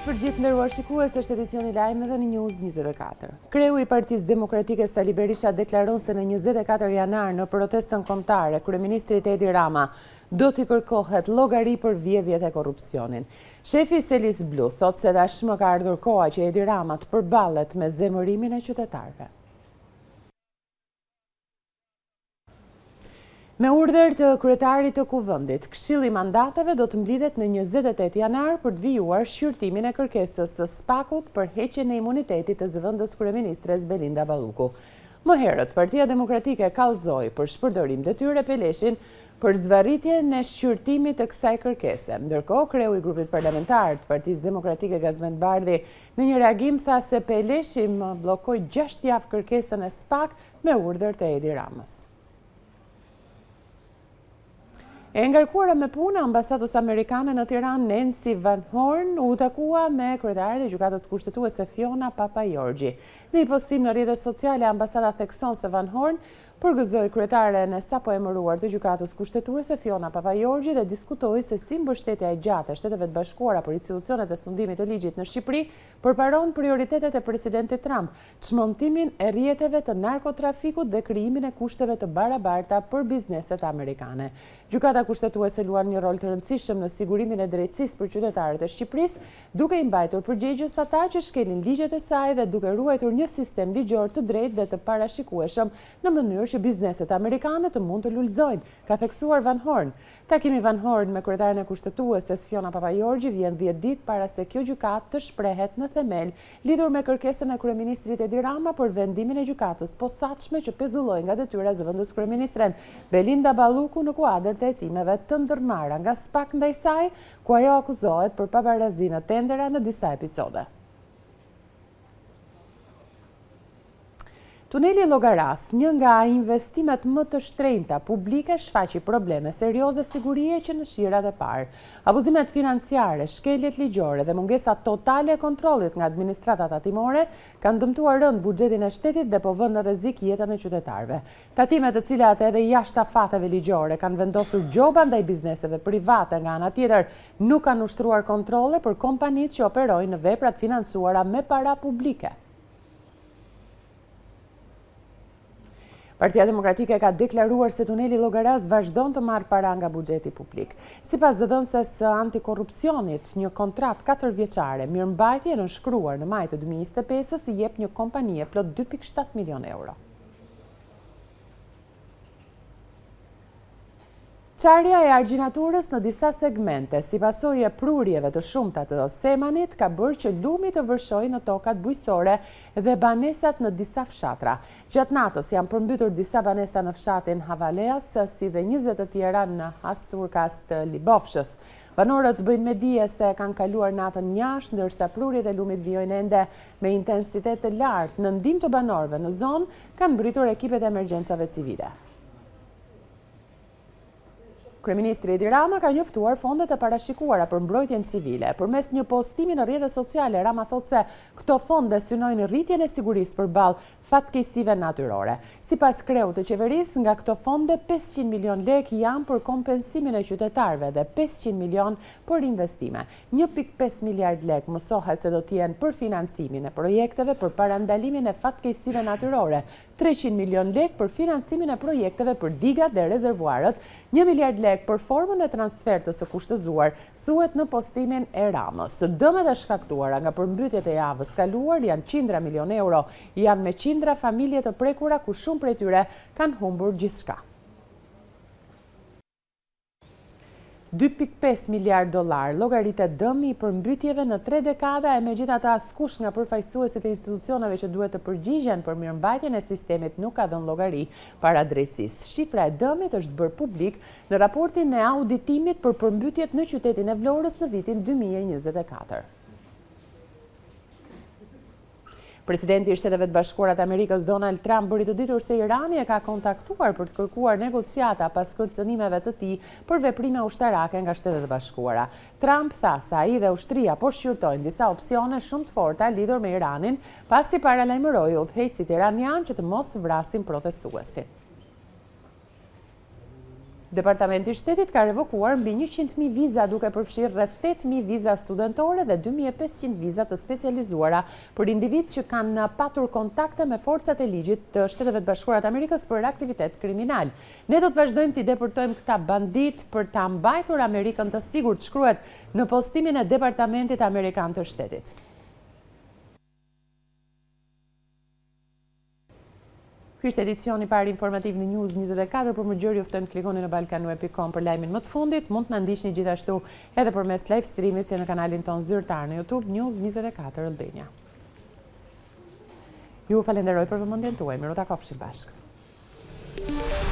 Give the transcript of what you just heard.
mëngjes për gjithë nderuar shikues, është edicioni lajmeve në News 24. Kreu i Partisë Demokratike Sali Berisha deklaron se në 24 janar në protestën kombëtare, kryeministrit Edi Rama do t'i kërkohet llogari për vjedhjet e korrupsionin. Shefi i Selis Blu thot se tashmë ka ardhur koha që Edi Rama të përballet me zemërimin e qytetarëve. Me urdhër të kryetarit të Kuvendit, Këshilli i Mandateve do të mblidhet në 28 janar për të vijuar shqyrtimin e kërkesës së SPAK-ut për heqjen e imunitetit të zëvendës kryeministres Belinda Balluku. Më herët, Partia Demokratike kallëzoi për shpërdorim detyre Peleshin për zvarritjen e shqyrtimit të kësaj kërkese. Ndërkohë, kreu i grupit parlamentar të Partisë Demokratike Gazmend Bardhi në një reagim tha se Peleshi më bllokoi 6 javë kërkesën e SPAK me urdhër të Edi Ramës. E ngarkuara me punë, ambasadës amerikane në Tiranë, Nancy Van Horn, u takua me kryetarin e gjykatës kushtetuese Fiona Papajorgji. Në një postim në rrjetet sociale, ambasada thekson se Van Horn përgëzoi kryetaren e sapo emëruar të gjykatës kushtetuese Fiona Papajorgji dhe diskutoi se si mbështetja e gjatë e Shteteve të Bashkuara për institucionet e sundimit të ligjit në Shqipëri përparon prioritetet e presidentit Trump, çmontimin e rrjeteve të narkotrafikut dhe krijimin e kushteve të barabarta për bizneset amerikane. Gjykata kushtetuese luan një rol të rëndësishëm në sigurimin e drejtësisë për qytetarët e Shqipërisë, duke i mbajtur përgjegjës ata që shkelin ligjet e saj dhe duke ruajtur një sistem ligjor të drejtë dhe të parashikueshëm në mënyrë që bizneset amerikane të mund të lulëzojnë, ka theksuar Van Horn. Takimi Van Horn me kryetarin e kushtetueses Fiona Papajorgji vjen 10 ditë para se kjo gjykatë të shprehet në themel lidhur me kërkesën e kryeministrit Edi Rama për vendimin e gjykatës posaçme që pezulloi nga detyra zëvendës kryeministren Belinda Balluku në kuadër të hetimeve të ndërmarra nga SPAK ndaj saj, ku ajo akuzohet për pabarazi në tendera në disa episode. Tuneli Llogaras, një nga investimet më të shtrenjta publike, shfaqi probleme serioze sigurie që në shirat e parë. Abuzimet financiare, shkeljet ligjore dhe mungesa totale e kontrollit nga administratat tatimore kanë dëmtuar rënd buxhetin e shtetit dhe po vënë në rrezik jetën e qytetarëve. Tatimet të cilat edhe jashtë afateve ligjore kanë vendosur gjoba ndaj bizneseve private, nga ana tjetër nuk kanë ushtruar kontrolle për kompanitë që operojnë në veprat financuara me para publike. Partia Demokratike ka deklaruar se tuneli Llogaras vazhdon të marrë para nga buxheti publik. Sipas zëdhënëses së antikorrupsionit, një kontratë 4 vjeçare mirëmbajtje nënshkruar në maj të 2025 i jep një kompanie plot 2.7 milion euro. Qarja e argjinaturës në disa segmente, si pasojë e prurjeve të shumta të semanit, ka bërë që lumi të vërshojë në tokat bujqësore dhe banesat në disa fshatra. Gjatë natës janë përmbytur disa banesa në fshatin Havaleas, si dhe 20 të tjera në Hasturkas të Libofshës. Banorët bëjnë me dije se kanë kaluar natën jashtë, ndërsa prurjet e lumit vijojnë ende me intensitet të lartë. Në ndihmë të banorëve në zonë kanë mbritur ekipet e emergjencave civile. Kryeministri Edi Rama ka njoftuar fondet e parashikuara për mbrojtjen civile. Përmes një postimi në rrjetet sociale, Rama thot se këto fonde synojnë rritjen e sigurisë përballë fatkeqësive natyrore. Sipas kreut të qeverisë, nga këto fonde 500 milion lek janë për kompensimin e qytetarëve dhe 500 milion për investime. 1.5 miliard lek mësohet se do të jenë për financimin e projekteve për parandalimin e fatkeqësive natyrore, 300 milion lek për financimin e projekteve për digat dhe rezervuarët, 1 miliard lek për formën e transfertës së kushtëzuar, thuhet në postimin e Ramës. Dëmet e shkaktuara nga përmbytjet e javës kaluar janë qindra milion euro, janë me qindra familje të prekura ku shumë prej tyre kanë humbur gjithçka. $2.5 miliard llogaritet dëmi i përmbytjeve në 3 dekada e megjithatë askush nga përfaqësuesit e institucioneve që duhet të përgjigjen për mirëmbajtjen e sistemit nuk ka dhënë llogari para drejtësisë. Shifra e dëmit është bërë publik në raportin e auditimit për përmbytjet në qytetin e Vlorës në vitin 2024. Presidenti i Shteteve të Bashkuara të Amerikës Donald Trump bëri të ditur se Irani e ka kontaktuar për të kërkuar negociata pas kërcënimeve të tij për veprime ushtarake nga Shtetet e Bashkuara. Trump tha se ai dhe ushtria po shqyrtojnë disa opsione shumë të forta lidhur me Iranin, pasi paralajmëroi udhëheqësit iranian që të mos vrasin protestuesit. Departamenti i Shtetit ka revokuar mbi 100.000 viza duke përfshirë rreth 8.000 viza studentore dhe 2.500 viza të specializuara për individ që kanë patur kontakte me forcat e ligjit të Shteteve të Bashkuara të Amerikës për aktivitet kriminal. Ne do të vazhdojmë t'i deportojmë këta bandit për ta mbajtur Amerikën të sigurt, shkruhet në postimin e Departamentit Amerikan të Shtetit. Ky është edicioni parë informativ në News 24, për më gjë juftojmë klikoni në balkanweb.com për lajmin më të fundit. Mund të na ndiqni gjithashtu edhe përmes live streamit si në kanalin ton zyrtar në YouTube News 24 Albania. Ju falenderoj për vëmendjen tuaj. Miru ta kofshim bashkë.